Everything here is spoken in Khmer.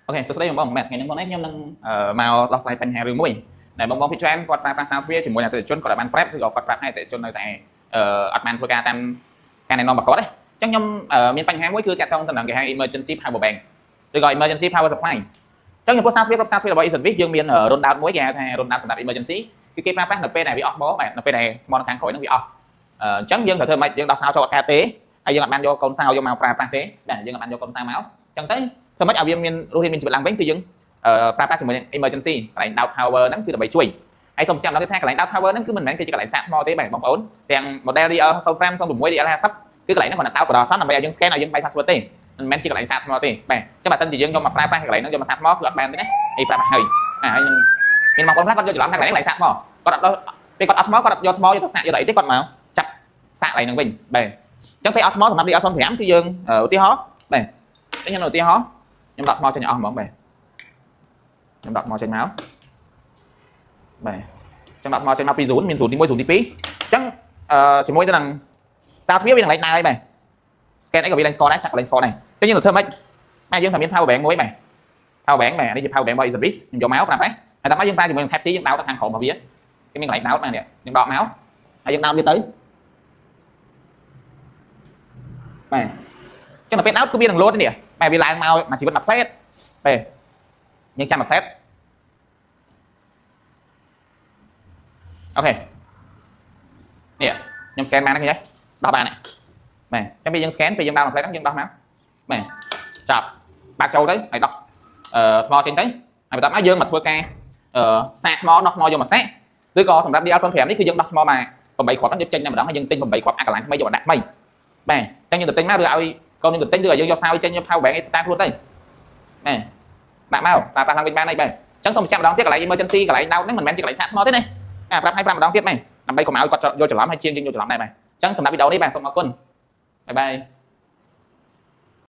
ok số đâyបងមែនថ្ងៃនេះបងនេះខ្ញុំនឹងមកដោះស្រាយបញ្ហារឿងមួយដែលបងពីច្រើនគាត់ប្រើប្រាស់សារទ្វារជាមួយអតិថិជនគាត់បានប្រាប់ឬក៏គាត់ប្រាប់ឲ្យអតិថិជននៅតែអត់បានធ្វើការតាមការណែនាំរបស់គាត់ទេអញ្ចឹងខ្ញុំមានបញ្ហាមួយគឺតាក់ទងទៅនឹងគេហៅ emergency power bank ឬក៏ emergency power supply អញ្ចឹងចំពោះសារទ្វាររបស់ e-service យើងមាន run down មួយគេហៅថា run down សម្រាប់ emergency គឺគេប្រើប្រាស់នៅពេលដែលវាអស់មកបាទនៅពេលដែលថ្មនៅខាងក្រោយនឹងវាអស់អញ្ចឹងយើងត្រូវធ្វើម៉េចយើងដោះសោចូលអត់កើតទេហើយយើងអត់បានយកកូនសោយកមកប្រើប្រាស់ទេបាទយើងអត់បានយកកូនសោមកអញ្ចឹងទៅធ្វើម៉េចឲ្យវាមានរស់រានមានជីវិតឡើងវិញគឺយើងប្រើប្រាស់ជាមួយ emergency កន្លែង down power ហ្នឹងគឺដើម្បីជួយហើយសូមចាំដល់ថាកន្លែង down power ហ្នឹងគឺមិនមែនគឺជាកន្លែងសាកថ្មទេបាទបងប្អូនទាំង model DL05 06 DL50 គឺកន្លែងហ្នឹងគាត់ដាក់ down បដសដើម្បីឲ្យយើង scan ឲ្យយើងបាយ password ទេមិនមែនជាកន្លែងសាកថ្មទេបាទចាំបើសិនជាយើងយកមកប្រើប្រាស់កន្លែងហ្នឹងយកមកសាកថ្មគឺអត់បានទេណាហើយប្រាប់ឲ្យហើយនឹងមានបងប្អូនខ្លះគាត់យកច្រឡំថាកន្លែងហ្នឹងកន្លែងសាកថ្មគាត់អត់ពេលគាត់អត់ថ្មគាត់អត់យកថ្មយកទៅសាកយកទៅអីទេគាត់មកចាប់សាកកន្លែងហ្នឹងវិញបាទអញ្ចឹងពេលអត់ថ្មសម្រាប់ DL05 គឺយើងឧទាហរណ៍បាទខ្ញុំឧទាហរណ៍ខ្ញុំដកថ្មចេញអស់ហ្មងបាទខ្ញុំដកថ្មចេញមកបាទខ្ញុំដកថ្មចេញមកពី0មាន0ទី1 0ទី2អញ្ចឹងជាមួយទៅនឹងសារទ្វារវានឹងឡើងដើរហើយបាទ scan អីក៏វាឡើងស្គាល់ដែរឆាក់កន្លែងស្គាល់ដែរអញ្ចឹងយើងត្រូវធ្វើម៉េចបាទយើងត្រូវមាន power bank មួយបាទ power bank បាទនេះជា power bank របស់ e-service ខ្ញុំយកមកប្រាប់ហើយហើយតាមមកយើងប្រើជាមួយនឹង Type C យើងដោតទៅខាងក្រោមរបស់វាគេមានកន្លែងដោតបាទនេះយើងដកមកហើយយើងដោតវាទៅបាទអញ្ចឹងដល់ពេលដោតគឺវានឹងលោតនេះបាទវាឡើងមកមួយជីវិតមួយផ្លេតបាទយើងចាំមួយផ្លេតអូខេនេះខ្ញុំ scan បានហ្នឹងឃើញទេដោះបានបាទអញ្ចឹងពេលយើង scan ពេលយើងដោតមួយផ្លេតហ្នឹងយើងដោះមកបាទចាប់បាក់ចូលទៅហើយដោះថ្មចេញទៅហើយបន្ទាប់មកយើងមកធ្វើការសាកថ្មដោះថ្មយកមកសាកឬក៏សម្រាប់ DL05 នេះគឺយើងដោះថ្មមក8គ្រាប់ហ្នឹងយកចេញតែម្ដងហើយយើងទិញ8គ្រាប់អាកន្លែងថ្មីយកមកដាក់ថ្មីបាទអញ្ចឹងយើងទៅទិញមកឬឲ្យកូនយើងទៅទិញឬឲ្យយើងយកសោយចេញយក power bank ឯតាមខ្លួនទៅបាទដាក់មកប្រើប្រាស់ឡើងវិញបានអីបាទអញ្ចឹងសូមបញ្ជាក់ម្ដងទៀតកន្លែង emergency កន្លែងដោតហ្នឹងមិនមែនជាកន្លែងសាកថ្មទេណាប្រាប់ឲ្យ5ម្ដងទៀតមែនដើម្បីកុំឲ្យគាត់យកច្រឡំហើយជាងយើងយកច្រឡំដែរបាទអញ្ចឹងសម្រាប់វីដេអូនេះបាទសូមអរគុណបាយបាយ